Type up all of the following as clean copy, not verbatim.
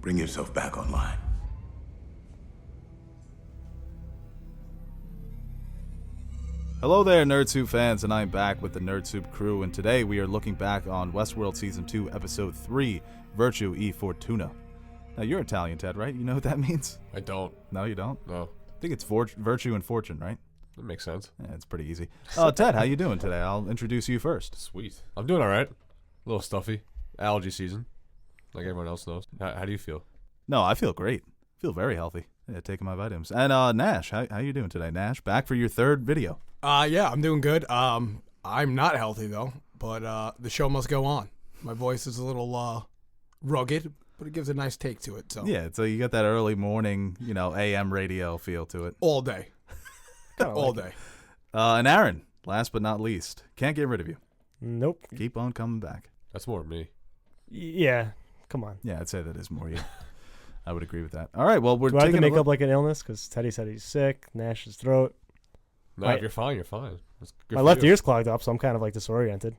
Bring yourself back online. Hello there, Nerd Soup fans, and I'm back with the Nerd Soup crew, and today we are looking back on Westworld Season 2, Episode 3, Virtue e Fortuna. Now, you're Italian, Ted, right? You know what that means? I don't. No, you don't? No. I think it's Virtue and Fortune, right? That makes sense. Yeah, it's pretty easy. Ted, how you doing today? I'll introduce you first. Sweet. I'm doing all right. A little stuffy. Allergy season, like everyone else knows. How do you feel? No, I feel great. I feel very healthy. Yeah, taking my vitamins. And Nash, how you doing today? Nash, back for your third video. Yeah, I'm doing good. I'm not healthy though, but the show must go on. My voice is a little rugged, but it gives a nice take to it. So Yeah, so you got that early morning, AM radio feel to it. all day, all day. And Aaron, last but not least, can't get rid of you. Nope. Keep on coming back. That's more me. Yeah. Come on. Yeah, I'd say that is more you. I would agree with that. All right, well, we're Do I have to taking a make look. up like an illness? Because Teddy said he's sick. Nash's throat. No, Right. if you're fine. You're fine. That's good My for left you. ear's clogged up, so I'm kind of like disoriented.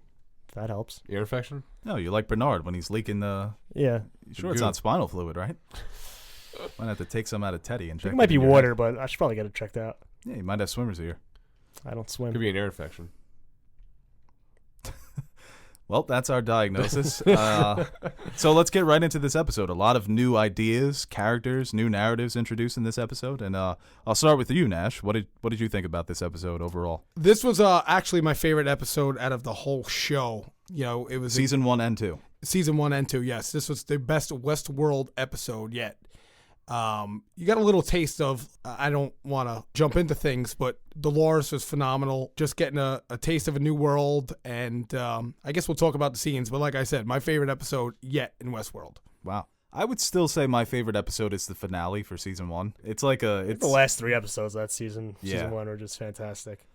If that helps. Ear infection? No, you like Bernard when he's leaking the... Yeah. Sure, it's Good. not spinal fluid, right? Might have to take some out of Teddy and I check think it might be in your water, head. but I should probably get it checked out. Yeah, you might have swimmer's ear. I don't swim. Could be an ear infection. Well, that's our diagnosis. So let's get right into this episode. A lot of new ideas, characters, new narratives introduced in this episode. And I'll start with you, Nash. What did you think about this episode overall? This was actually my favorite episode out of the whole show. It was Season 1 and 2. season 1 and 2. Yes, this was the best Westworld episode yet. You got a little taste of, I don't want to jump into things, but Dolores was phenomenal. Just getting a taste of a new world. And I guess we'll talk about the scenes. But like I said, my favorite episode yet in Westworld. Wow. I would still say my favorite episode is the finale for Season 1. It's like The last 3 episodes of that season, Yeah. season 1, were just fantastic.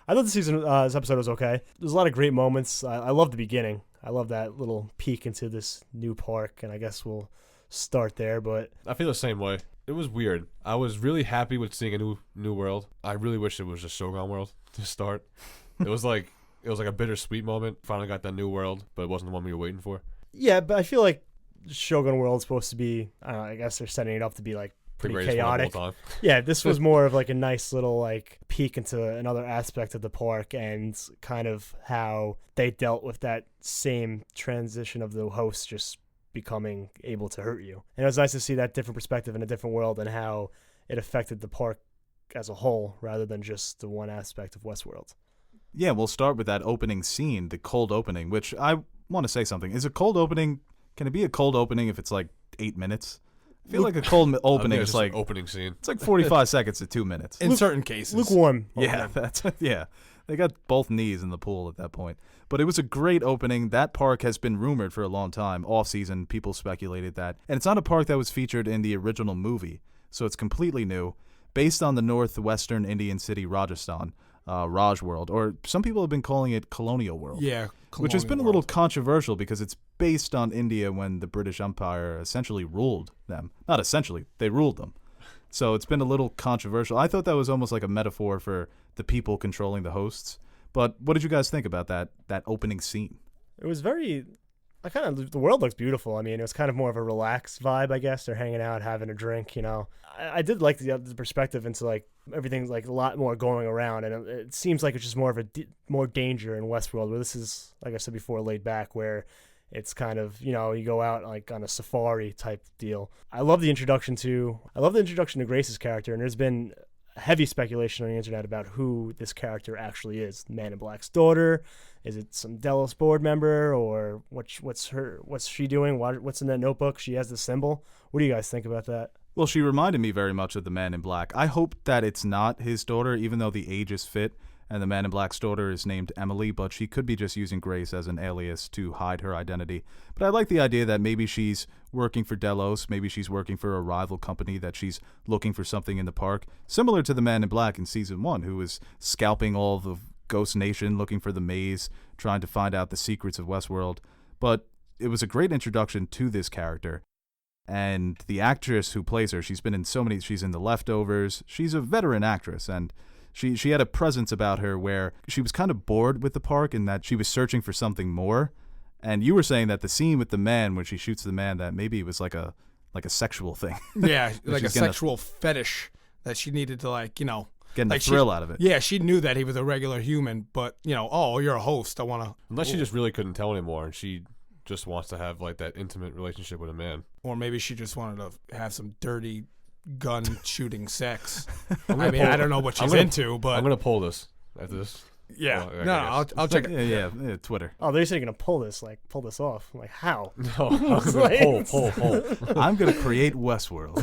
I thought this episode was okay. There's a lot of great moments. I love the beginning. I love that little peek into this new park, and I guess we'll start there. But I feel the same way. It was weird. I was really happy with seeing a new world. I really wish it was just Shogun World to start. It was like a bittersweet moment. Finally got that new world, but it wasn't the one we were waiting for. yeah, but I feel like Shogun World's supposed to be, I don't know, I guess they're setting it up to be like The pretty greatest one of chaotic. all time. Yeah, this was more of like a nice little like peek into another aspect of the park and kind of how they dealt with that same transition of the host just becoming able to hurt you. And it was nice to see that different perspective in a different world and how it affected the park as a whole rather than just the one aspect of Westworld. Yeah, we'll start with that opening scene, the cold opening, which I want to say something. Is a cold opening, can it be a cold opening if it's like 8 minutes? I feel like a cold I opening think is it's like, an opening scene. it's like 45 seconds to 2 minutes. In certain cases. Lukewarm. Yeah, yeah. They got both knees in the pool at that point. But it was a great opening. That park has been rumored for a long time. Off season, people speculated that. And it's not a park that was featured in the original movie, so it's completely new. Based on the northwestern Indian city Rajasthan, Raj World, or some people have been calling it Colonial World. Yeah. Which has been a Colonial little World. controversial because it's based on India when the British Empire essentially ruled them. Not essentially, they ruled them. So it's been a little controversial. I thought that was almost like a metaphor for the people controlling the hosts. But what did you guys think about that opening scene? It was very, the world looks beautiful. I mean, it was kind of more of a relaxed vibe, I guess. They're hanging out, having a drink, I did like the perspective into like everything's like a lot more going around, and it seems like it's just more of more danger in Westworld, where this is, like I said before, laid back, where it's kind of, you go out like on a safari type deal. I love the introduction to Grace's character, and there's been heavy speculation on the internet about who this character actually is. Man in Black's daughter? Is it some Delos board member, or what's she doing? What's in that notebook? She has the symbol. What do you guys think about that? Well, she reminded me very much of the Man in Black. I hope that it's not his daughter, even though the age is fit, and the Man in Black's daughter is named Emily, but she could be just using Grace as an alias to hide her identity. But I like the idea that maybe she's working for Delos, maybe she's working for a rival company, that she's looking for something in the park, similar to the Man in Black in Season 1, who was scalping all the Ghost Nation, looking for the maze, trying to find out the secrets of Westworld. But it was a great introduction to this character. And the actress who plays her, she's been in so many, she's in The Leftovers. She's a veteran actress, and she had a presence about her where she was kind of bored with the park and that she was searching for something more. And you were saying that the scene with the man, when she shoots the man, that maybe it was like a like a sexual thing, Yeah, like a she's gonna- sexual fetish that she needed to getting like the thrill out of it. Yeah, she knew that he was a regular human, but oh, you're a host. I want to. Unless she just really couldn't tell anymore, and she just wants to have like that intimate relationship with a man. Or maybe she just wanted to have some dirty gun shooting sex. gonna I mean, pull- I don't know what I'm she's gonna- into, but I'm gonna pull this after this. yeah, well, I no, guess. I'll check it. Yeah, Twitter. Oh, they're saying you're gonna pull this off. I'm like, how? No, I'm gonna pull. I'm gonna create Westworld.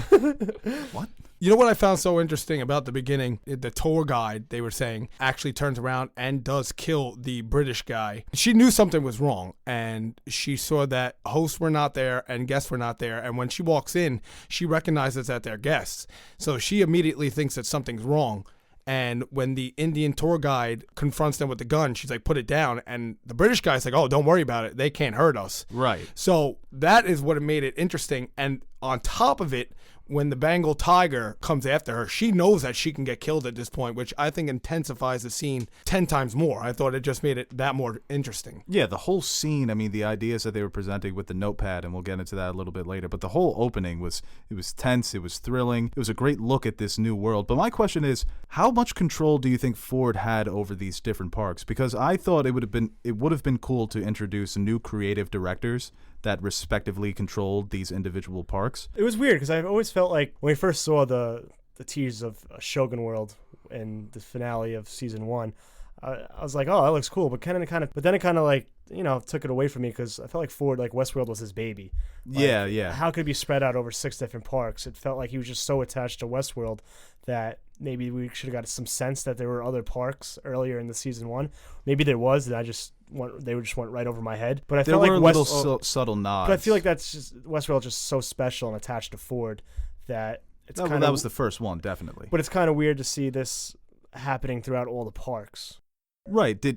What? You know what I found so interesting about the beginning? The tour guide, they were saying, actually turns around and does kill the British guy. She knew something was wrong, and she saw that hosts were not there and guests were not there. And when she walks in, she recognizes that they're guests. So she immediately thinks that something's wrong. And when the Indian tour guide confronts them with the gun, she's like, put it down. And the British guy's like, oh, don't worry about it. They can't hurt us. Right. So that is what made it interesting. And on top of it, when the Bengal tiger comes after her, she knows that she can get killed at this point, which I think intensifies the scene 10 times more. I thought it just made it that more interesting. Yeah, the whole scene, I mean, the ideas that they were presenting with the notepad, and we'll get into that a little bit later, but the whole opening was tense, it was thrilling, it was a great look at this new world. But my question is, how much control do you think Ford had over these different parks? Because I thought it would have been cool to introduce new creative directors that respectively controlled these individual parks. It was weird because I've always felt like when we first saw the tease of Shogun World in the finale of season 1, I was like, oh, that looks cool. But then it kind of like, took it away from me because I felt like Ford, like Westworld was his baby. Like, Yeah. How could it be spread out over 6 different parks? It felt like he was just so attached to Westworld that maybe we should have got some sense that there were other parks earlier in the season 1. Maybe there was, and they just went right over my head. But I There felt were like little subtle nods. But I feel like that's just Westworld just so special and attached to Ford that it's kind of that was the first one, definitely. But it's kind of weird to see this happening throughout all the parks. Right. Do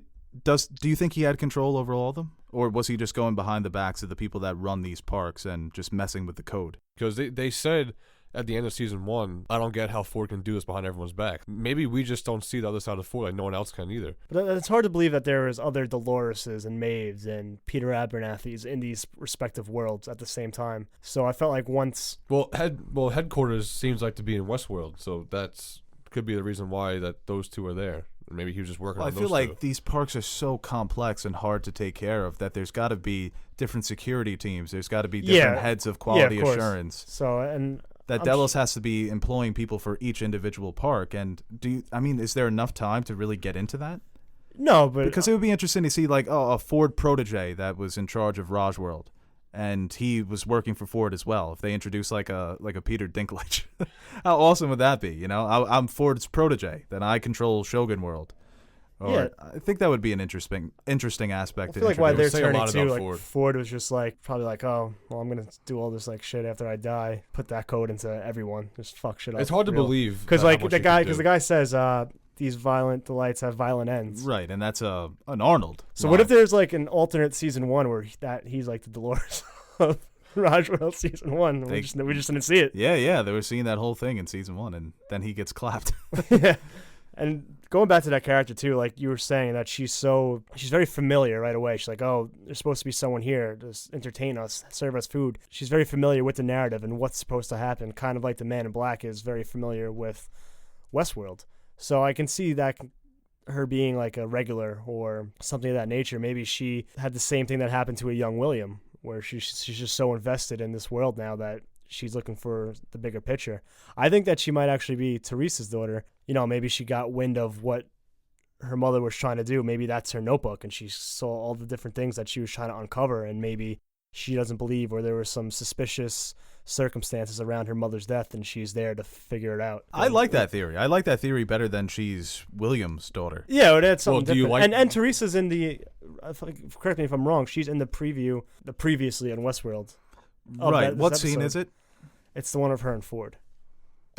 you think he had control over all of them? Or was he just going behind the backs of the people that run these parks and just messing with the code? Because they said at the end of season 1, I don't get how Ford can do this behind everyone's back. Maybe we just don't see the other side of Ford like no one else can either. But it's hard to believe that there is other Doloreses and Maeves and Peter Abernathy's in these respective worlds at the same time. So I felt like once... Well, headquarters seems like to be in Westworld, so that's could be the reason why that those two are there. Maybe he was just working Well, I on feel those like two. these parks are so complex and hard to take care of that there's got to be different security teams. There's got to be different heads of quality of course. assurance. So, and... That Delos has to be employing people for each individual park. And is there enough time to really get into that? No, but... Because it would be interesting to see a Ford protege that was in charge of Rajworld. And he was working for Ford as well. If they introduce like a Peter Dinklage, how awesome would that be? I'm Ford's protege, then I control Shogun World. Or I think that would be an interesting aspect. I feel like why they're Say a lot turning to about like Ford. Ford was just like probably like, oh well, I'm gonna do all this like shit after I die. Put that code into everyone. Just fuck shit up. It's hard to believe because how like much the he guy could because do. the guy says these violent delights have violent ends. Right, and that's an Arnold. So what if there's like an alternate season 1 where he's like the Dolores of Rajworld season 1? We just didn't see it. Yeah, they were seeing that whole thing in season 1, and then he gets clapped. Yeah. And going back to that character too, like you were saying that she's very familiar right away. She's like, oh, there's supposed to be someone here to entertain us, serve us food. She's very familiar with the narrative and what's supposed to happen, kind of like the Man in Black is very familiar with Westworld. So I can see that her being like a regular or something of that nature. Maybe she had the same thing that happened to a young William, where she's just so invested in this world now that she's looking for the bigger picture. I think that she might actually be Teresa's daughter. Maybe she got wind of what her mother was trying to do. Maybe that's her notebook, and she saw all the different things that she was trying to uncover, and maybe she doesn't believe, or there were some suspicious circumstances around her mother's death, and she's there to figure it out. I like that theory. I like that theory better than she's William's daughter. Yeah, but that's something do you different. like- And Teresa's in the, correct me if I'm wrong, she's in the preview, the previously on Westworld. Oh, Right. this What scene episode. is it? It's the one of her and Ford.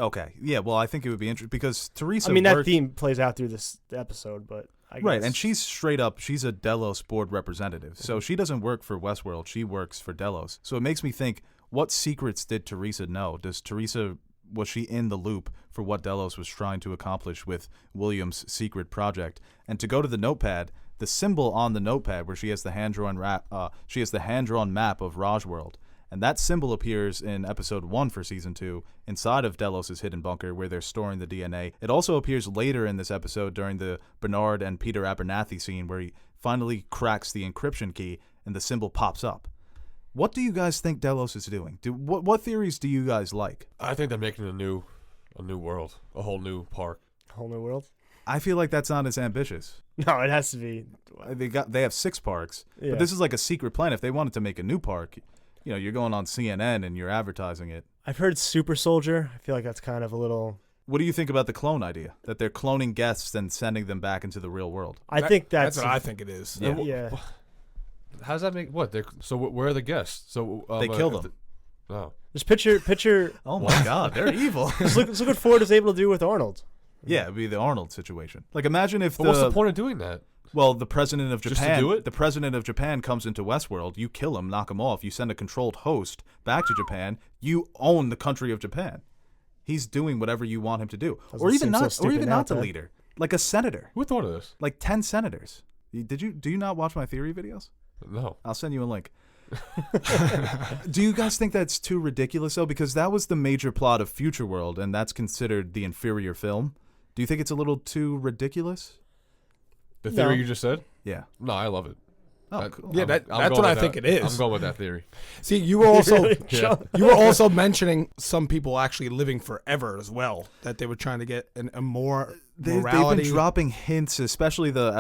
Okay. Yeah, well, I think it would be interesting because Teresa I mean, that worked- theme plays out through the episode, but I guess. Right, and she's straight up, she's a Delos board representative. So she doesn't work for Westworld, she works for Delos. So it makes me think, what secrets did Teresa know? Was she in the loop for what Delos was trying to accomplish with William's secret project? And to go to the notepad, the symbol on the notepad where she has the hand-drawn map of Rajworld, And that symbol appears in episode 1 for season 2 inside of Delos' hidden bunker where they're storing the DNA. It also appears later in this episode during the Bernard and Peter Abernathy scene where he finally cracks the encryption key and the symbol pops up. What do you guys think Delos is doing? What theories do you guys like? I think they're making a new world, a whole new park. Whole new world. I feel like that's not as ambitious. No, it has to be. They have 6 parks, Yeah. but this is like a secret plan. If they wanted to make a new park, you're going on CNN and you're advertising it. I've heard super soldier. I feel like that's kind of a little. What do you think about the clone idea? That they're cloning guests and sending them back into the real world? I think that's what I think it is. Yeah. Yeah. How does that make what? So where are the guests? So They kill them. Oh, Just picture. Oh my God, they're evil. Just look what Ford is able to do with Arnold. Yeah, it'd be the Arnold situation. Like imagine if but what's the point of doing that? Well, the president of Just to Japan, do it? the president of Japan comes into Westworld. You kill him, knock him off. You send a controlled host back to Japan. You own the country of Japan. He's doing whatever you want him to do, Doesn't or even seem so not, or stupid even now, not the Ted. leader, like a senator, Who thought of this? like 10 senators. Do you not watch my theory videos? No. I'll send you a link. Do you guys think that's too ridiculous though? Because that was the major plot of Future World, and that's considered the inferior film. Do you think it's a little too ridiculous? The theory No. you just said? Yeah. No, I love it. Oh, cool. Yeah, I'm that's going what I with think that. it is. I'm going with that theory. See, you were also Yeah. you were also mentioning some people actually living forever as well. That they were trying to get a more They've morality. been dropping hints, especially the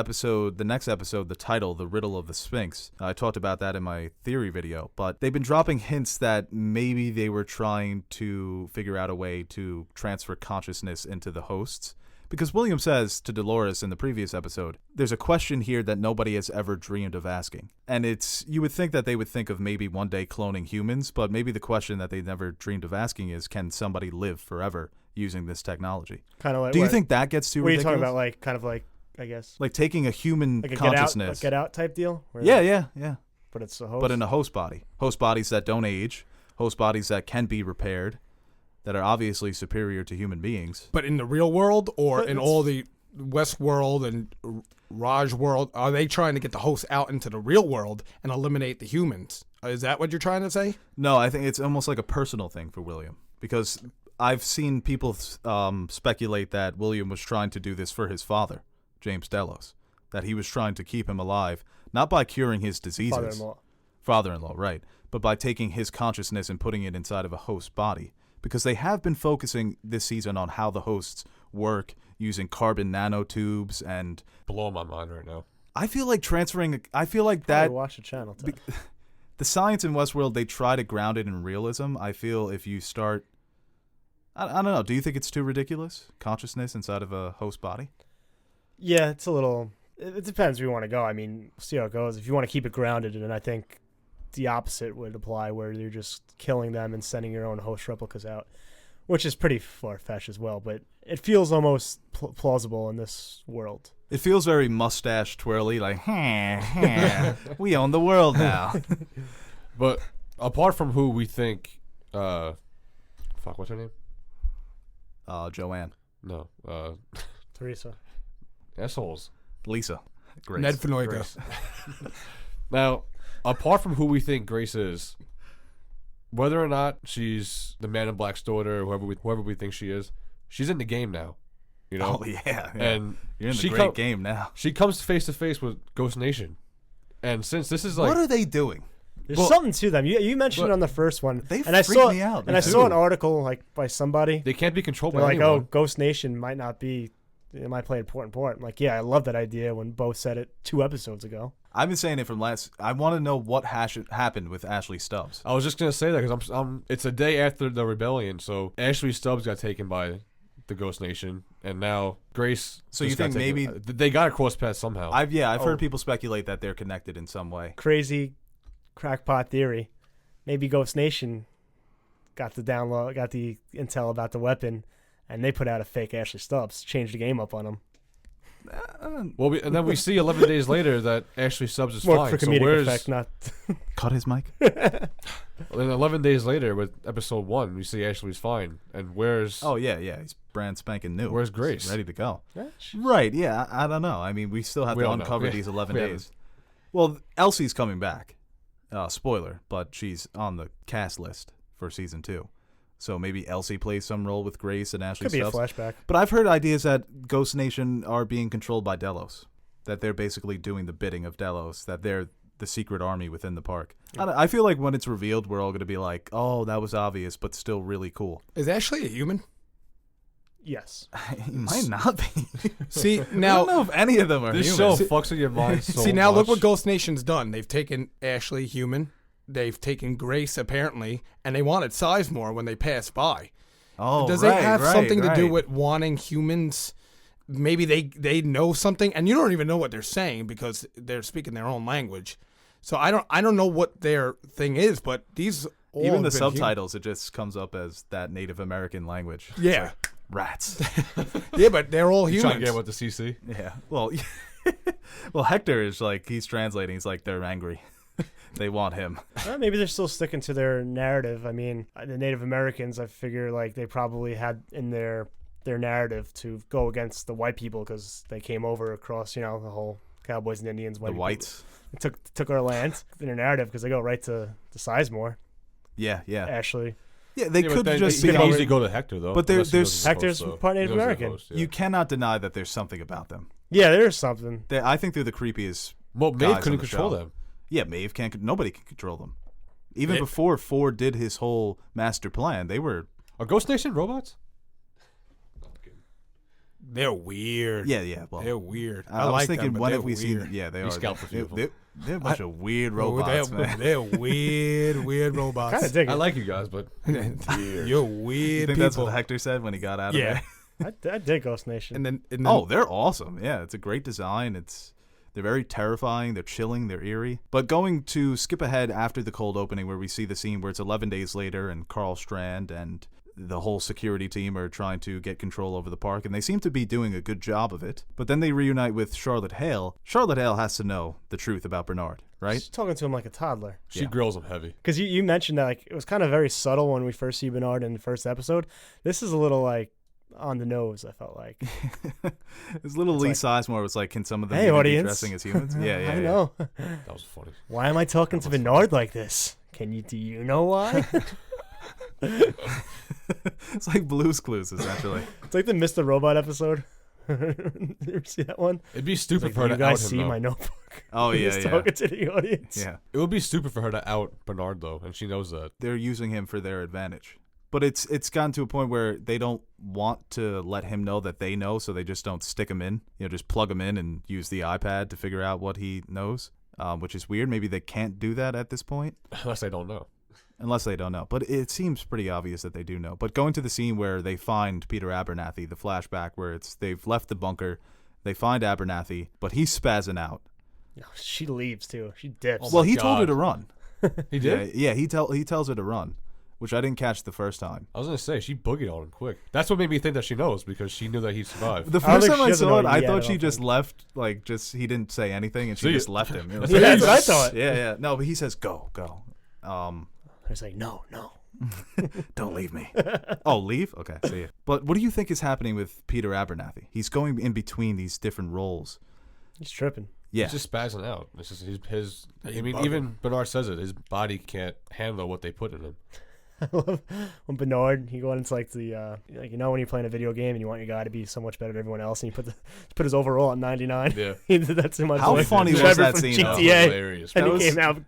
next episode, the title, The Riddle of the Sphinx. I talked about that in my theory video, but they've been dropping hints that maybe they were trying to figure out a way to transfer consciousness into the hosts. Because William says to Dolores in the previous episode, there's a question here that nobody has ever dreamed of asking. And you would think that they would think of maybe one day cloning humans, but maybe the question that they never dreamed of asking is, can somebody live forever using this technology? Kind of like. Do you think that gets too What are you ridiculous? talking about? Like kind of like I guess Like taking a human like a consciousness. get out type deal. Where- Yeah. But it's a host. But in a host body. Host bodies that don't age. Host bodies that can be repaired. That are obviously superior to human beings. But in the real world, or But in it's- all the Westworld and Raj world, are they trying to get the hosts out into the real world and eliminate the humans? Is that what you're trying to say? No, I think it's almost like a personal thing for William. Because I've seen people speculate that William was trying to do this for his father, James Delos. That he was trying to keep him alive, not by curing his diseases. father-in-law. Father-in-law, right. But by taking his consciousness and putting it inside of a host body. Because they have been focusing this season on how the hosts work using carbon nanotubes, and Blowing my mind right now. I feel like Probably that watch the channel. Ted. the science in Westworld, they try to ground it in realism. I feel if you start, I don't know, do you think it's too ridiculous? Consciousness inside of a host body? Yeah, it's a little. It depends where you want to go. I mean, see how it goes. If you want to keep it grounded, and I think the opposite would apply, where you're just killing them and sending your own host replicas out, which is pretty far-fetched as well. But it feels almost plausible in this world. It feels very mustache twirly, like, we own the world now. But apart from who we think, what's her name? Joanne. No, Teresa. assholes. Lisa. Grace. Ned Fenoyka. Grace. Now, apart from who we think Grace is, whether or not she's the Man in Black's daughter, or whoever we think she is, she's in the game now. You know, Oh, yeah. and You're in the she great game now. She comes face to face with Ghost Nation, and since this is like, What are they doing? There's Well- something to them. You mentioned but it on the first one, They and I freak saw me out. and Me I saw an too. article like by somebody. they can't be controlled They're by like, anyone. "Oh, Ghost Nation might not be. It might play an important part." I'm like, yeah, I love that idea when Bo said it 2 episodes ago. I've been saying it from I want to know what happened with Ashley Stubbs. I was just gonna say that because it's a day after the rebellion, so Ashley Stubbs got taken by the Ghost Nation, and now Grace. So you just got think taken- maybe- they got to cross paths somehow? I've Oh. heard people speculate that they're connected in some way. Crazy crackpot theory. Maybe Ghost Nation got the intel about the weapon, and they put out a fake Ashley Stubbs, changed the game up on him. Well, and then we see 11 days later that Ashley Stubbs is More fine. for So comedic where's effect, not. Cut his mic. then 11 days later with episode 1, we see Ashley's fine, and where's Oh yeah. He's brand spanking new. Where's He's Grace? ready to go. Yeah, Right. Yeah. I don't know. I mean, we still have We to don't know. uncover We- these 11 we haven't. days. Well, Elsie's coming back. spoiler, but she's on the cast list for season 2. So maybe Elsie plays some role with Grace and Ashley Could be a Stubbs. flashback. But I've heard ideas that Ghost Nation are being controlled by Delos, that they're basically doing the bidding of Delos, that they're the secret army within the park. I feel like when it's revealed, we're all going to be like, oh, that was obvious, but still really cool. Is Ashley a human? Yes. He might not be. See, I now don't know if any of them are This human. show fucks with your mind so See, now look much. what Ghost Nation's done. They've taken Ashley, human. They've taken Grace, apparently, and they wanted Sizemore when they passed by. Oh, Does right, it have right, something to do right. with wanting humans? Maybe they know something, and you don't even know what they're saying because they're speaking their own language. So I don't know what their thing is, but these all Even the have been subtitles, it just comes up as that Native American language. Yeah, Rats. yeah, but they're all You humans. trying to get with the CC? Yeah. Well, well, Hector is like, he's translating. He's like, they're angry. They want him. Well, maybe they're still sticking to their narrative. I mean, the Native Americans, I figure, like, they probably had in their narrative to go against the white people because they came over across, the whole Cowboys and Indians. The people whites. took our land in their narrative because they go right to Sizemore. Yeah, yeah. Actually, Yeah, they Yeah, but could then just you be can on- easily go to Hector though. But unless he there's- knows he's the Hector's host, part though. Native He knows he's the American. host, yeah. You cannot deny that there's something about them. yeah, there's something. I think they're the creepiest. Well, guys Maeve on couldn't the control show. them. Yeah, Maeve can't. Nobody can control them. Even They- before Ford did his whole master plan, they were. Are Ghost Nation robots? They're weird. Yeah, yeah. Well, They're weird. I was like thinking, them, but when they're have we seen? weird. Yeah, they These are. scalp are beautiful. They're a bunch of weird Oh, robots, man. they're weird robots. Kind of dig I it. like you guys, but You're You weird think people. that's what Hector said when he got out Yeah. of there? I dig Ghost Nation. And then Oh, they're awesome. Yeah, it's a great design. They're very terrifying. They're chilling. They're eerie. But going to skip ahead after the cold opening where we see the scene where it's 11 days later and Carl Strand and the whole security team are trying to get control over the park, and they seem to be doing a good job of it. But then they reunite with Charlotte Hale. Charlotte Hale has to know the truth about Bernard, right? She's talking to him like a toddler. she Yeah. grills them heavy. Because you mentioned that like it was kind of very subtle when we first see Bernard in the first episode. This is a little like on the nose, I felt like. His little Lee like, Sizemore was like, can some of them Hey, even be audience. dressing as humans? Yeah, yeah, I yeah. know. That was funny. Why am I talking to Bernard like this? Do you know why? It's like Blue's Clues, essentially. It's like the Mr. Robot episode. You ever see that one? It'd be It's stupid like, for her you to out guys him. see though. my notebook. Oh, yeah, He's yeah. talking to the audience. Yeah. It would be stupid for her to out Bernard though, and she knows that. They're using him for their advantage. But it's gotten to a point where they don't want to let him know that they know, so they just don't stick him in. Just plug him in and use the iPad to figure out what he knows, which is weird. Maybe they can't do that at this point, Unless they don't know. unless they don't know. But it seems pretty obvious that they do know. But going to the scene where they find Peter Abernathy, the flashback where they've left the bunker, they find Abernathy, but he's spazzing out. No, she leaves too. She dips. Oh Well, my he told her God. to run. He did. Yeah, he tells her to run, which I didn't catch the first time. I was gonna say she boogied on him quick. That's what made me think that she knows because she knew that he survived. The I don't first think time she I doesn't saw know it, I yet, thought I she don't just think. left, like he didn't say anything, and she See, just left him. It was Yeah, like- that's what I thought. Yeah, yeah. No, but he says go. I was like, no. Don't leave me. Oh, leave? Okay, see ya. But what do you think is happening with Peter Abernathy? He's going in between these different roles. He's tripping. Yeah. He's just spazzing out. It's just his He's I mean, bugging. even Bernard says it. His body can't handle what they put in him. I love when Bernard he go into like the like when you're playing a video game and you want your guy to be so much better than everyone else and you put his overall at 99. Yeah. He did that too much. How like funny was Trevor that from scene, though? GTA, Hilarious. and That he was- came out.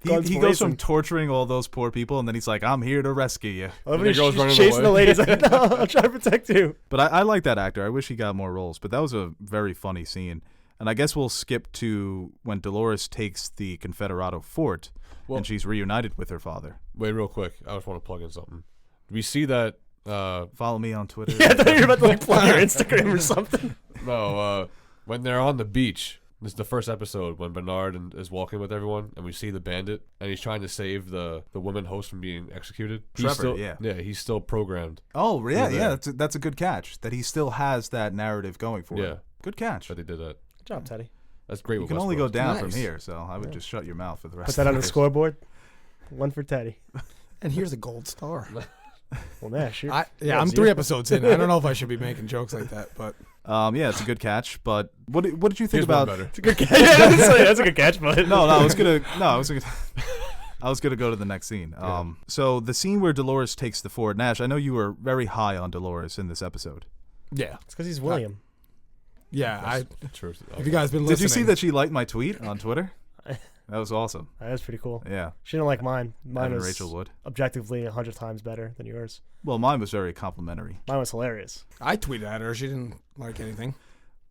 guns He goes from blazing. torturing all those poor people, and then he's like, I'm here to rescue you. I love And when the girl's he's running chasing the away. ladies like, no, I'll try to protect you. But I like that actor. I wish he got more roles. But that was a very funny scene. And I guess we'll skip to when Dolores takes the Confederado fort, Well- and she's reunited with her father. Wait, real quick. I just want to plug in something. We see that. Follow me on Twitter. Yeah, I thought you were about to like plug your Instagram or something. When they're on the beach. This is the first episode when Bernard is walking with everyone, and we see the bandit, and he's trying to save the woman host from being executed. He's Trevor, still, yeah. he's still programmed. Oh, yeah, Yeah. yeah. That's a good catch. That he still has that narrative going for Yeah. him. Good catch. That they did that. Good job, Teddy. That's great. You with can only go Westworld. down Nice. from here, so I would just shut your mouth for the rest Put of that on the the scoreboard. One for Teddy. And here's a gold star. Well, Nash, I'm it's 3 you. episodes in. I don't know if I should be making jokes like that, but Yeah, it's a good catch. But what did you think Here's one about? better. It's a good catch. Yeah, that's a good catch, but No, I was gonna go to the next scene. So the scene where Dolores takes the fort. Nash, I know you were very high on Dolores in this episode. yeah, it's because he's William. yeah. True. If you guys been Did listening, you see that she liked my tweet on Twitter? That was awesome. That was pretty cool. Yeah, She didn't like mine. Mine Evan was Rachel Wood. objectively 100 times better than yours. Well, mine was very complimentary. Mine was hilarious. I tweeted at her. She didn't like anything.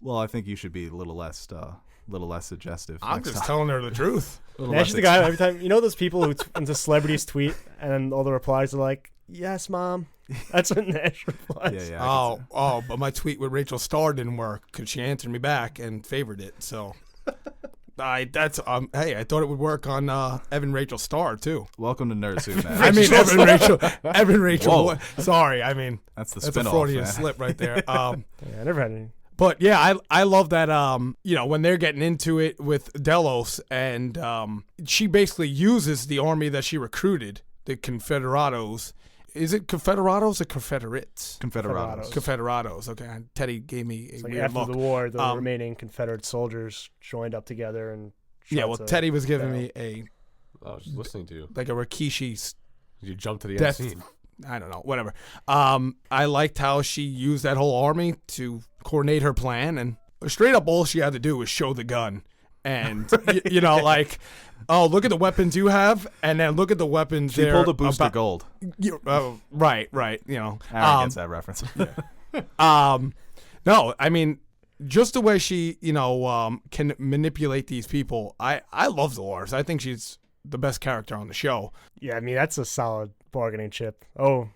Well, I think you should be a little less suggestive. I'm next just time. telling her the truth. A little Nash less is the guy every time. You know those people who when the celebrities tweet and then all the replies are like, "Yes, mom." That's what Nash replies. Yeah, I can see. But my tweet with Rachel Starr didn't work because she answered me back and favored it. So, hey, I thought it would work on Evan Rachel Starr too. Welcome to Nerdsuit, man. I mean Evan Rachel. Whoa. Wood. Sorry, I mean That's the that's a spinoff, Freudian man. slip right there. Yeah, I never had any. But yeah, I love that. When they're getting into it with Delos, and she basically uses the army that she recruited, the Confederados. Is it Confederados or Confederates? Confederados. Confederados. Okay, Teddy gave me a It's like weird after look. the war, the Um, remaining Confederate soldiers joined up together and. Yeah, tried well, to Teddy was giving battle. me a I was listening to you. like a Rikishi. You jumped to the Death- end scene. I don't know, whatever. I liked how she used that whole army to coordinate her plan, and straight up all she had to do was show the gun, and like, oh, look at the weapons you have, and then look at the weapons. She they're pulled a booster about- gold. Right. Aaron gets that reference. No, I mean, just the way she, can manipulate these people. I love Dolores. I think she's the best character on the show. Yeah, I mean that's a solid bargaining chip. Oh,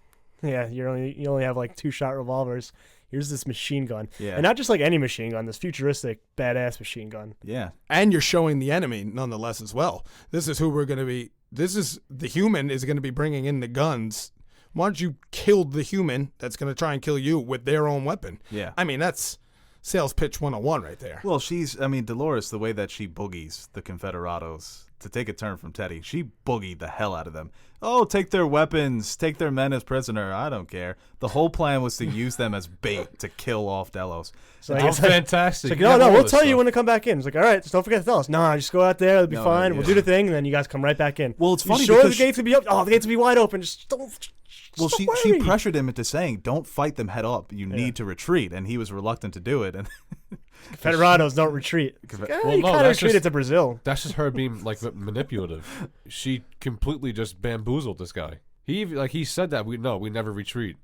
yeah, you only have like 2-shot revolvers. Here's this machine gun, Yeah. and not just like any machine gun. This futuristic, badass machine gun. Yeah. And you're showing the enemy nonetheless as well. This is who we're going to be. This is the human is going to be bringing in the guns. Why don't you kill the human that's going to try and kill you with their own weapon? Yeah. I mean, that's sales pitch 101 right there. Well, Dolores, the way that she boogies the Confederados, to take a turn from Teddy, she boogied the hell out of them. Oh, take their weapons, take their men as prisoner. I don't care. The whole plan was to use them as bait to kill off Delos. So I How guess fantastic. It's like, You have no, all we'll this tell you stuff. when to come back in. It's like, all right, just don't forget to tell us. Nah, just go out there, it'll be No, fine. yeah. We'll do the thing, and then you guys come right back in. Well, it's You funny sure the because gates will be up. Oh, the gates will be wide open. Just don't. Well, don't she worry. pressured him into saying, "Don't fight them head up. You need to retreat," and he was reluctant to do it. And Confederados don't retreat. It's like, Well, you no, kind of that's retreated just- to Brazil. That's just her being like manipulative. She completely just bamboozled this guy. He said that we never retreat.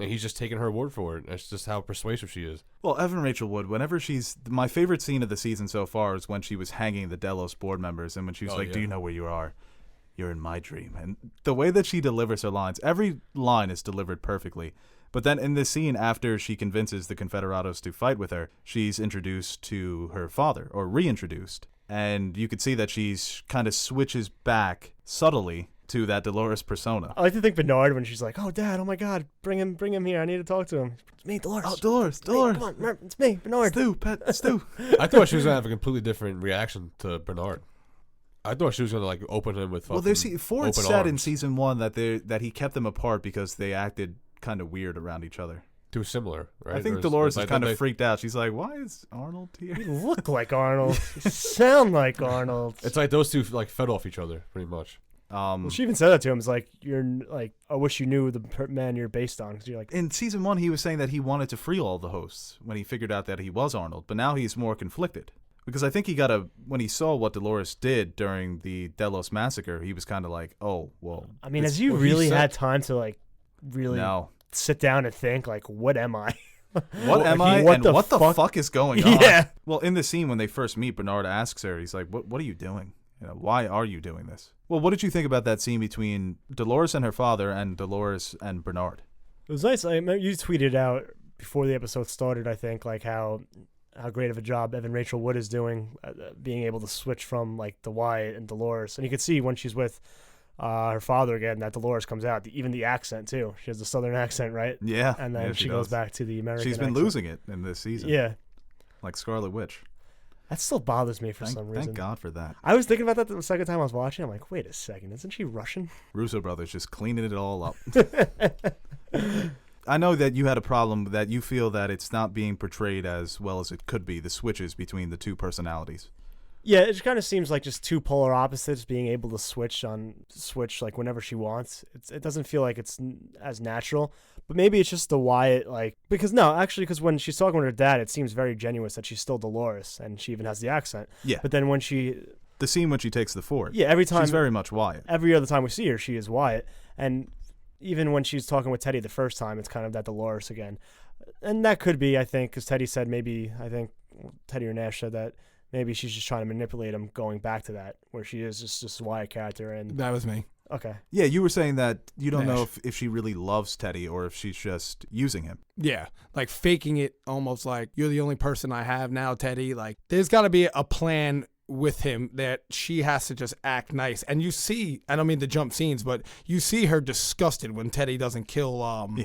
And he's just taking her word for it. That's just how persuasive she is. well, Evan Rachel Wood, whenever my favorite scene of the season so far is when she was hanging the Delos board members, and when she was Oh, like, yeah. "Do you know where you are? You're in my dream." And the way that she delivers her lines, every line is delivered perfectly. But then in this scene, after she convinces the Confederados to fight with her, she's introduced to her father, or reintroduced. And you could see that she's kind of switches back subtly to that Dolores persona. I like to think Bernard when she's like, "Oh, Dad, oh my God, bring him here. I need to talk to him." It's me, Dolores. Oh, Dolores, Hey, Dolores. come on, remember, it's me, Bernard. Stu, pet, Stu. I thought she was gonna have a completely different reaction to Bernard. I thought she was gonna like open him with. Well, Ford open said in arms. season 1 that he kept them apart because they acted kind of weird around each other. Too similar, right? I Or think is- Dolores like, is kind they- of freaked out. She's like, "Why is Arnold here?" You look like Arnold. You sound like Arnold. It's like those two like fed off each other pretty much. Well, she even said that to him. It's like, you're like, I wish you knew the man you're based on. Because you're like, In season 1, he was saying that he wanted to free all the hosts when he figured out that he was Arnold, but now he's more conflicted. Because I think when he saw what Dolores did during the Delos massacre, he was kind of like, "Oh, well." I mean, this- has you well, he really said- had time to like really No. sit down and think like, what am I? What am I? What And the what the fuck? fuck is going on? Yeah. Well, in the scene when they first meet, Bernard asks her, he's like, What are you doing? Why are you doing this? Well, what did you think about that scene between Dolores and her father and Dolores and Bernard? It was nice. I remember you tweeted out before the episode started, I think, like how great of a job Evan Rachel Wood is doing being able to switch from like the Wyatt and Dolores. And you could see when she's with her father again that Dolores comes out, even the accent too. She has the southern accent, right? Yeah. And then yeah, she goes does. back to the American She's been accent. losing it in this season. Yeah. Like Scarlet Witch. That still bothers me for some reason. Thank God for that. I was thinking about that the second time I was watching. I'm like, wait a second, isn't she Russian? Russo brothers just cleaning it all up. I know that you had a problem that you feel that it's not being portrayed as well as it could be, the switches between the two personalities. Yeah, it kind of seems like just two polar opposites being able to switch like whenever she wants. It doesn't feel like it's as natural, but maybe it's just the Wyatt because when she's talking with her dad, it seems very genuine that she's still Dolores and she even has the accent. Yeah. But then The scene when she takes the fort. yeah, every time She's very much Wyatt. every other time we see her, she is Wyatt, and even when she's talking with Teddy the first time, it's kind of that Dolores again, and that could be, I think, because Teddy said Teddy or Nash said that. Maybe she's just trying to manipulate him going back to that, where she is just a Wyatt character. And That was me. okay. Yeah, you were saying that you don't know Nash. if she really loves Teddy or if she's just using him. Yeah, like faking it, almost like you're the only person I have now, Teddy. Like there's got to be a plan with him that she has to just act nice. And you see, I don't mean to jump scenes, but you see her disgusted when Teddy doesn't kill.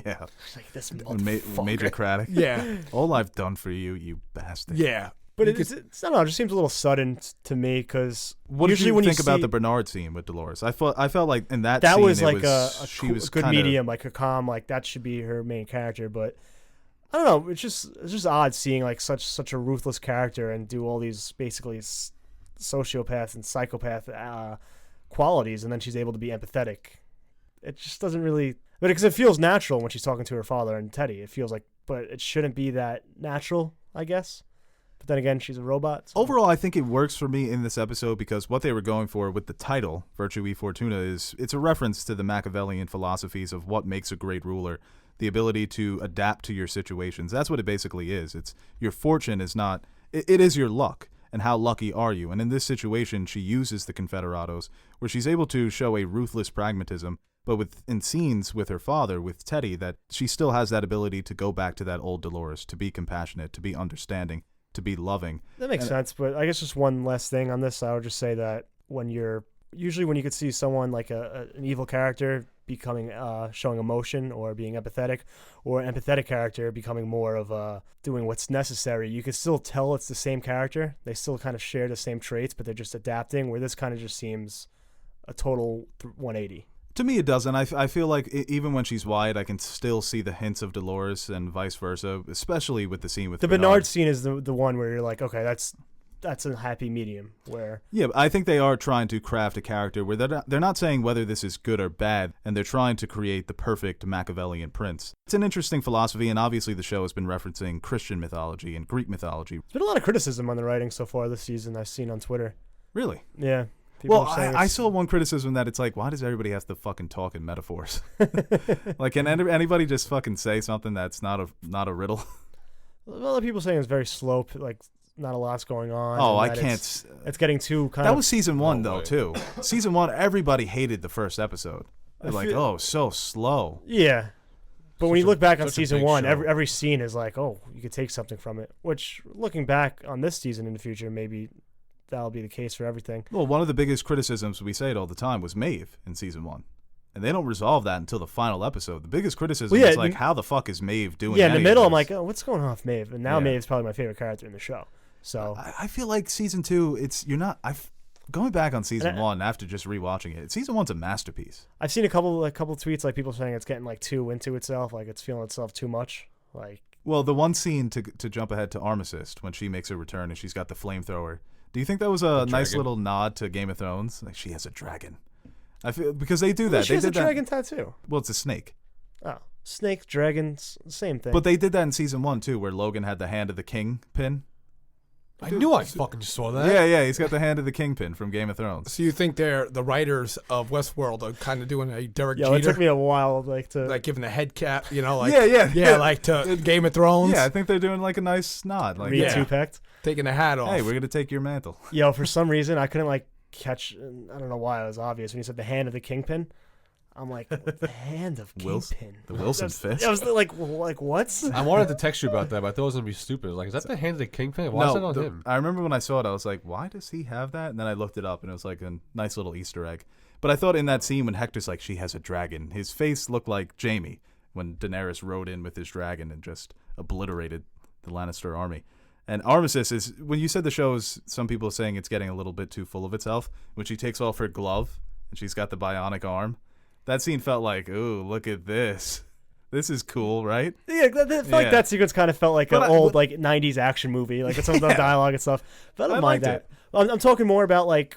Yeah. Like this When Major Craddock. Yeah, All I've done for you, you bastard. yeah. But You it's I don't know. It just seems a little sudden to me because What did usually you when think you about see, the Bernard scene with Dolores? I felt like in that that scene was it like she was good kinda, medium, like a calm, like that should be her main character. But I don't know. It's just odd seeing like such a ruthless character and do all these basically sociopath and psychopath qualities, and then she's able to be empathetic. It just doesn't really, but because it feels natural when she's talking to her father and Teddy. It feels like, but it shouldn't be that natural, I guess. But then again, she's a robot. So. Overall, I think it works for me in this episode because what they were going for with the title, Virtue e Fortuna, it's a reference to the Machiavellian philosophies of what makes a great ruler, the ability to adapt to your situations. That's what it basically is. It's your fortune is not, it is your luck. And how lucky are you? And in this situation, she uses the Confederados, where she's able to show a ruthless pragmatism, but in scenes with her father, with Teddy, that she still has that ability to go back to that old Dolores, to be compassionate, to be understanding, to be loving. That makes sense, but I guess just one last thing on this, I would just say that when you could see someone like an evil character becoming showing emotion or being empathetic, or an empathetic character becoming more of doing what's necessary, you could still tell it's the same character. They still kind of share the same traits, but they're just adapting, where this kind of just seems a total 180. To me, it doesn't. I feel like even when she's Wyatt, I can still see the hints of Dolores and vice versa, especially with the scene with The Bernard scene is the one where you're like, okay, that's a happy medium. Where yeah, I think they are trying to craft a character where they're not saying whether this is good or bad, and they're trying to create the perfect Machiavellian prince. It's an interesting philosophy, and obviously the show has been referencing Christian mythology and Greek mythology. there's been a lot of criticism on the writing so far this season I've seen on Twitter. Really? Yeah. People Well, are saying I it's- saw one criticism that it's like, why does everybody have to fucking talk in metaphors? Like, can anybody just fucking say something that's not a riddle? a lot of people saying it's very slow, like not a lot's going on. Oh, and I that can't. It's getting too kind That of. was season one, No though, way. too. Season one, everybody hated the first episode. They're I like, feel- oh, so slow. Yeah. But when Such you a- look back on such a season big one, show. every scene is like, oh, you could take something from it. Which, looking back on this season in the future, maybe that'll be the case for everything. Well, one of the biggest criticisms, we say it all the time, was Maeve in season one. And they don't resolve that until the final episode. The biggest criticism Well, yeah, is like, how the fuck is Maeve doing Yeah, in the any of middle, I'm this? like, oh, what's going on with Maeve? And now Yeah. Maeve's probably my favorite character in the show. So I feel like season two, going back on season And one after just rewatching it, season one's a masterpiece. I've seen a couple tweets, like people saying it's getting like too into itself, like it's feeling itself too much. Like, Well, the one scene to jump ahead to Armistice, when she makes her return and she's got the flamethrower. Do you think that was a nice dragon. little nod to Game of Thrones? Like, she has a dragon. I feel because they do well, that. she They has a did that. dragon tattoo. Well, it's a snake. Oh, snake, dragons, same thing. But they did that in season one too, where Logan had the hand of the king pin. I knew I fucking saw that. Yeah, he's got the hand of the king pin from Game of Thrones. So you think the writers of Westworld are kind of doing a Derek Yo, it took Jeter, me a while, like to. like giving a head cap, like yeah, like to Game of Thrones, Yeah, I think they're doing like a nice nod, like, read yeah. two-packed. taking the hat off. hey, we're gonna take your mantle. Yo, for some reason, I couldn't like catch. I don't know why it was obvious when you said the hand of the kingpin. I'm like, the hand of Wilson- kingpin. the Wilson fist? I was like what? I wanted to text you about that, but I thought it was gonna be stupid. Like, is that the hand of the kingpin? Why is that on him? I remember when I saw it, I was like, why does he have that? And then I looked it up, and it was like a nice little Easter egg. But I thought in that scene when Hector's like, she has a dragon, his face looked like Jaime when Daenerys rode in with his dragon and just obliterated the Lannister army. And Armistice is, when you said the show is, some people are saying it's getting a little bit too full of itself, when she takes off her glove and she's got the bionic arm, that scene felt like, ooh, look at this. This is cool, right? Yeah, I feel like Yeah. that sequence kind of felt like But an I- old but- like '90s action movie, like with some of the dialogue and stuff. But I don't I mind liked that. I'm talking more about like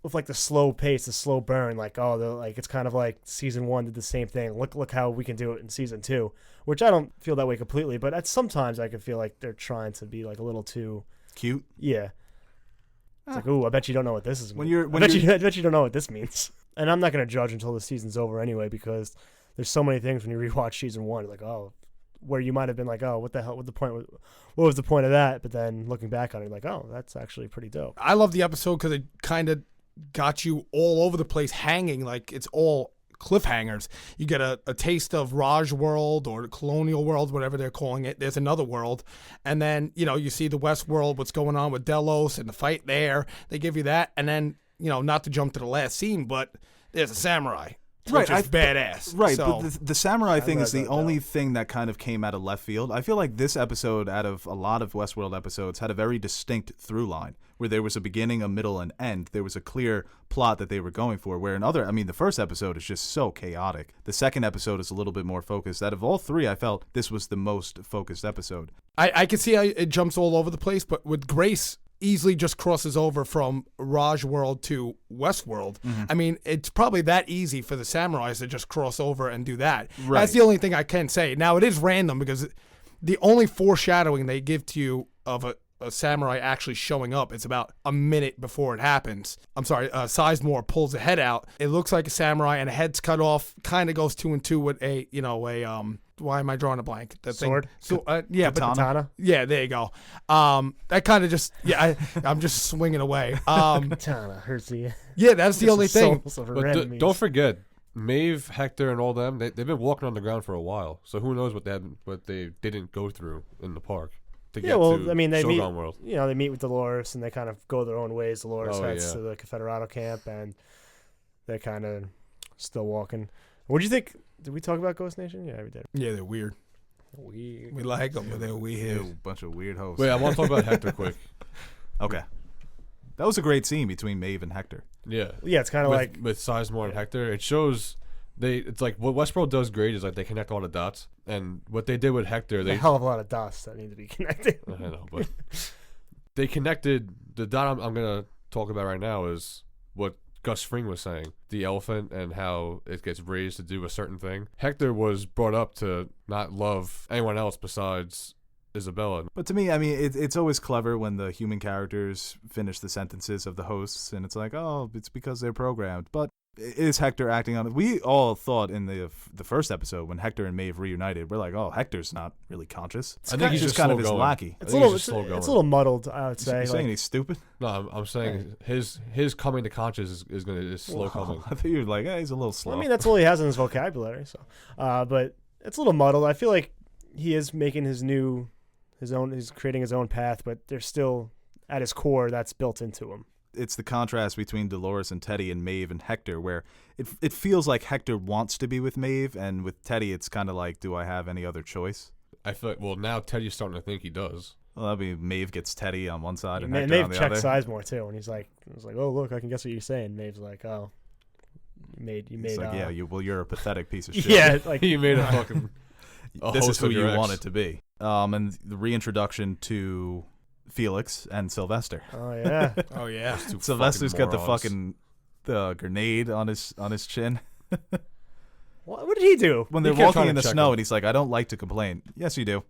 with like the slow pace, the slow burn. Like like it's kind of like season 1 did the same thing. Look how we can do it in season 2, which I don't feel that way completely. But sometimes I can feel like they're trying to be like a little too Cute. yeah. It's like, ooh, I bet you don't know what this is. When I you're- when bet you're- I bet you don't know what this means. And I'm not gonna judge until the season's over anyway, because there's so many things when you rewatch season 1, like where you might have been like, oh, what the hell? What was the point of that? But then looking back on it, like, oh, that's actually pretty dope. I love the episode because it kind of got you all over the place hanging. Like it's all cliffhangers. You get a taste of Raj World or Colonial World, whatever they're calling it. There's another world. And then, you see the West World, what's going on with Delos and the fight there. They give you that. And then, not to jump to the last scene, but there's a samurai. Right, Which is badass. Right, So, but the samurai thing is the read that, only thing that kind of came out of left field. I feel like this episode, out of a lot of Westworld episodes, had a very distinct through line where there was a beginning, a middle, and end. There was a clear plot that they were going for. Where the first episode is just so chaotic. The second episode is a little bit more focused. Out of all three, I felt this was the most focused episode. I can see how it jumps all over the place, but with Grace easily just crosses over from Raj World to Westworld. I mean, it's probably that easy for the samurais to just cross over and do that. Right. That's the only thing I can say. Now, it is random because the only foreshadowing they give to you of a samurai actually showing up, it's about a minute before it happens. I'm sorry, Sizemore pulls the head out. It looks like a samurai and the head's cut off, kind of goes 2 and 2 with why am I drawing a blank? That Sword? Thing. Yeah, but Katana. yeah, there you go. That kind of just I'm just swinging away. Katana hurts you. Yeah, that's the only thing. But don't forget, Maeve, Hector, and all them, they've been walking on the ground for a while. So who knows what they didn't go through in the park to get to I mean, they Shogun meet. World. They meet with Dolores and they kind of go their own ways. Dolores Oh, heads yeah. to the Confederado camp, and they're kind of still walking. What do you think? Did we talk about Ghost Nation? Yeah, we did. Yeah, they're weird. We We like them, but they're weird. Ew, bunch of weird hosts. Wait, I want to talk about Hector quick. Okay. That was a great scene between Maeve and Hector. Yeah. Yeah, it's kind of like With Sizemore and Hector, it shows it's like what Westworld does great is like they connect all the dots, and what they did with Hector, a they hell of a lot of dots that need to be connected. I know, but they connected the dot I'm gonna talk about right now is what Gus Fring was saying, the elephant and how it gets raised to do a certain thing. Hector was brought up to not love anyone else besides Isabella. But to me, I mean, it's always clever when the human characters finish the sentences of the hosts, and it's like, oh, it's because they're programmed. But is Hector acting on it? We all thought in the first episode when Hector and Maeve reunited, we're like, oh, Hector's not really conscious. I think he's just just kind of slow his going. lackey. I It's a think little, he's just slow going. it's a little muddled, I would say. You saying Like, he's stupid? No, I'm saying his coming to conscious is slow coming. I thought you were like, he's a little slow. I mean, that's all he has in his vocabulary. So, but it's a little muddled. I feel like he is making he's creating his own path, but there's still at his core that's built into him. It's the contrast between Dolores and Teddy and Maeve and Hector, where it feels like Hector wants to be with Maeve, and with Teddy, it's kind of like, do I have any other choice? I feel like, well, now Teddy's starting to think he does. Well, that'd be Maeve gets Teddy on one side and Maeve Hector on the checks other. Sizemore too, and he's like, "Oh, look, I can guess what you're saying." Maeve's like, "Oh, you made." It's like, yeah, you're a pathetic piece of shit. yeah, like He made a fucking. This is host who of you your ex. want it to be. And the reintroduction to Felix and Sylvester. oh yeah, Oh yeah. Two Sylvester's fucking got the morons. fucking the grenade on his chin. what did he do? When He they're kept walking trying in to the check snow, him. and he's like, I don't like to complain. Yes, you do.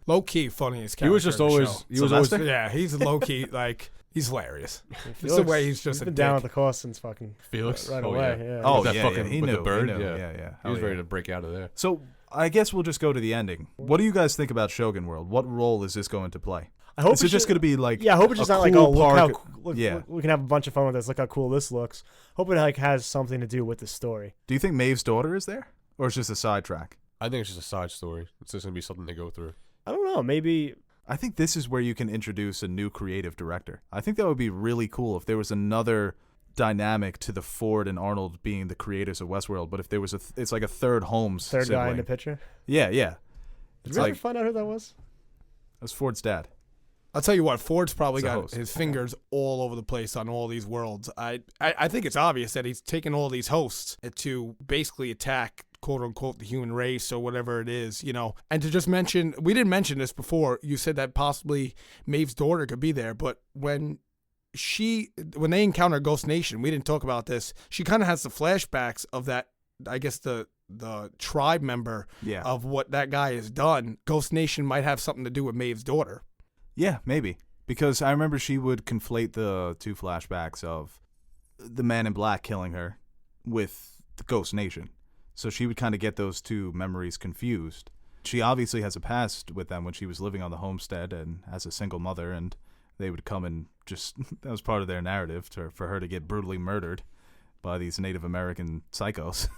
Low key funniest character. He was just in the always. show. He was always. Sylvester? Yeah, he's low key like he's hilarious. It's the Felix, way he's just a been down with dick. the course since fucking Felix. right Oh, away. yeah. Yeah. Oh, With that yeah, fucking- he with knew. the bird, He knew. yeah. Yeah. He Hell was yeah. ready to break out of there. So I guess we'll just go to the ending. What do you guys think about Shogun World? What role is this going to play? I hope Is it just going to be like Yeah, I hope it's just a not like, cool oh, look how park- look, yeah. we can have a bunch of fun with this. Look how cool this looks. Hope it like has something to do with the story. Do you think Maeve's daughter is there, or it's just a sidetrack? I think it's just a side story. It's just gonna be something they go through. I don't know. Maybe I think this is where you can introduce a new creative director. I think that would be really cool if there was another dynamic to the Ford and Arnold being the creators of Westworld, but if there was it's like a third Holmes third guy in sibling. the picture. Yeah. Did It's we like ever find out who that was? that's Ford's dad. I'll tell you what, Ford's probably He's a got host. his fingers all over the place on all these worlds. I think it's obvious that he's taken all these hosts to basically attack quote unquote the human race or whatever it is, you know. And to just mention, we didn't mention this before. You said that possibly Maeve's daughter could be there, but when they encounter Ghost Nation, we didn't talk about this. She kind of has the flashbacks of that, I guess the tribe member of what that guy has done. Ghost Nation might have something to do with Maeve's daughter. Yeah, maybe. Because I remember she would conflate the two flashbacks of the Man in Black killing her with the Ghost Nation. So she would kind of get those two memories confused. She obviously has a past with them when she was living on the homestead and as a single mother, and they would come and just, that was part of their narrative, for her to get brutally murdered by these Native American psychos.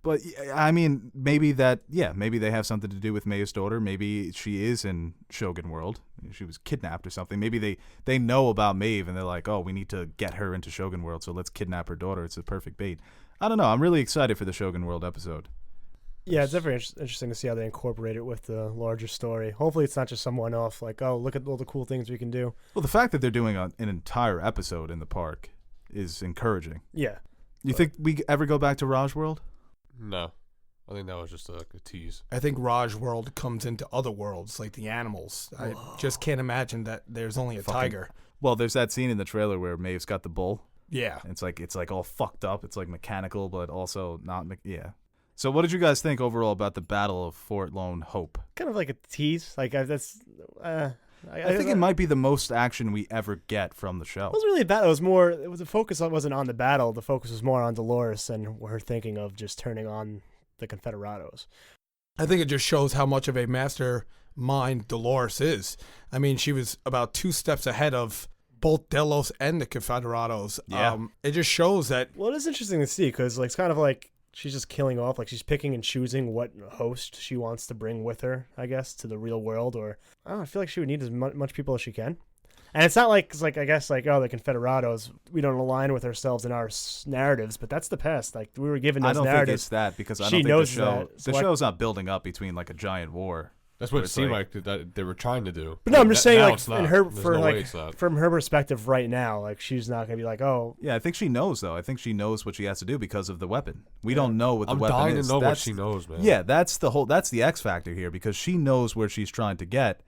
But, I mean, maybe they have something to do with Maeve's daughter. Maybe she is in Shogun World. She was kidnapped or something. Maybe they know about Maeve, and they're like, oh, we need to get her into Shogun World, so let's kidnap her daughter. It's a perfect bait. I don't know. I'm really excited for the Shogun World episode. Yeah, it's definitely interesting to see how they incorporate it with the larger story. Hopefully it's not just some one-off, like, oh, look at all the cool things we can do. Well, the fact that they're doing an entire episode in the park is encouraging. Yeah. You think we ever go back to Raj World? No. I think that was just a tease. I think Raj World comes into other worlds, like the animals. I just can't imagine that there's only a tiger. Well, there's that scene in the trailer where Maeve's got the bull. Yeah. It's like all fucked up. It's like mechanical, but also not. Yeah. So what did you guys think overall about the Battle of Fort Lone Hope? Kind of like a tease. Like, that's... I think it might be the most action we ever get from the show. It wasn't really a battle. The focus wasn't on the battle. The focus was more on Dolores and her thinking of just turning on the Confederados. I think it just shows how much of a mastermind Dolores is. I mean, she was about 2 steps ahead of both Delos and the Confederados. Yeah. It just shows that... Well, it is interesting to see because it's kind of like she's just killing off. Like, she's picking and choosing what host she wants to bring with her, I guess, to the real world. Or, I don't know, I feel like she would need as much people as she can. And it's not like, I guess, like, oh, the Confederados, we don't align with ourselves in our narratives, but that's the past. Like, we were given those narratives. I don't think it's that, because I don't think knows the show's not building up between, like, a giant war. That's what it seemed like that they were trying to do. But no, I'm just saying, now like, it's not. in her, There's no way it's not. from her perspective right now, like, she's not going to be like, oh. Yeah, I think she knows, though. I think she knows what she has to do because of the weapon. We don't know what the weapon is. I'm dying to know what she knows, man. Yeah, that's the X factor here, because she knows where she's trying to get.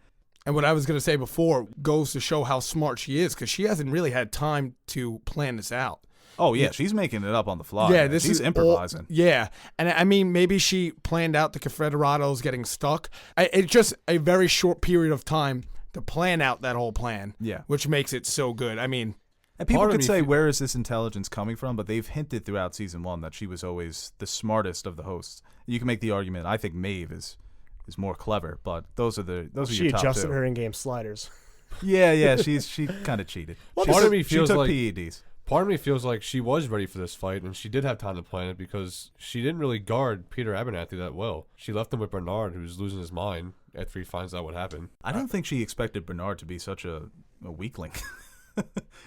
And what I was going to say before goes to show how smart she is, because she hasn't really had time to plan this out. Oh, yeah, she's making it up on the fly. Yeah, she's improvising. Yeah, and I mean, maybe she planned out the Confederados getting stuck. It's just a very short period of time to plan out that whole plan. Yeah. Which makes it so good. I mean... And people could say, where is this intelligence coming from? But they've hinted throughout season 1 that she was always the smartest of the hosts. You can make the argument, I think Maeve is more clever, but those are your top 2. She adjusted her in-game sliders. Yeah, she kind of cheated. Well, part of me feels she took like PEDs. Part of me feels like she was ready for this fight, and she did have time to plan it because she didn't really guard Peter Abernathy that well. She left him with Bernard, who's losing his mind after he finds out what happened. I don't think she expected Bernard to be such a weakling.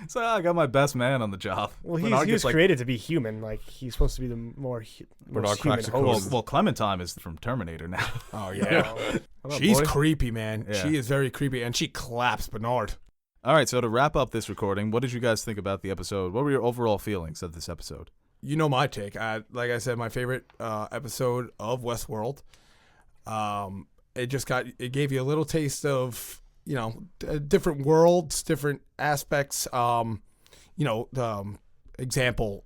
So I got my best man on the job. Well, he was created to be human. Like, he's supposed to be the most human host. Well, Clementine is from Terminator now. Oh, yeah. She's creepy, man. Yeah. She is very creepy, and she claps Bernard. All right, so to wrap up this recording, what did you guys think about the episode? What were your overall feelings of this episode? You know my take. Like I said, my favorite episode of Westworld. It gave you a little taste of, different worlds, different aspects. Example,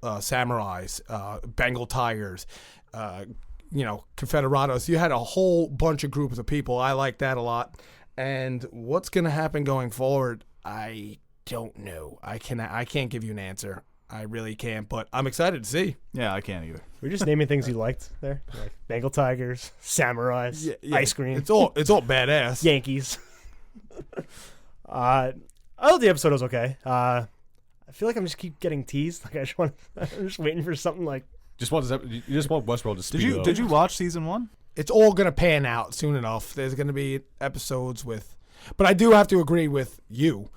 samurais, Bengal tigers, Confederados. You had a whole bunch of groups of people. I like that a lot. And what's going to happen going forward, I don't know. I can't give you an answer. I really can't, but I'm excited to see. Yeah, I can't either. We're just naming things you liked there, like Bengal tigers, samurais, ice cream. It's all badass. Yankees. I thought the episode was okay. I feel like I'm just keep getting teased. Like I'm just waiting for something like. You just want Westworld to speed up. Did you watch season 1? It's all gonna pan out soon enough. There's gonna be episodes with, but I do have to agree with you.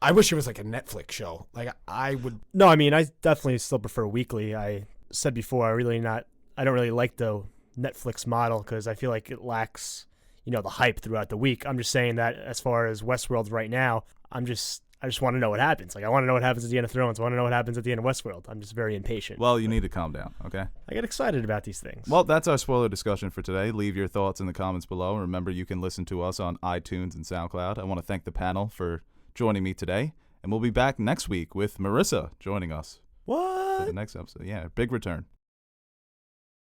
I wish it was like a Netflix show. Like I would. No, I mean I definitely still prefer weekly. I said before I don't really like the Netflix model because I feel like it lacks, the hype throughout the week. I'm just saying that as far as Westworld right now, I I just want to know what happens. Like, I want to know what happens at the end of Thrones. I want to know what happens at the end of Westworld. I'm just very impatient. Well, you need to calm down, okay? I get excited about these things. Well, that's our spoiler discussion for today. Leave your thoughts in the comments below. And remember, you can listen to us on iTunes and SoundCloud. I want to thank the panel for joining me today. And we'll be back next week with Marissa joining us for What? the next episode. Yeah, big return.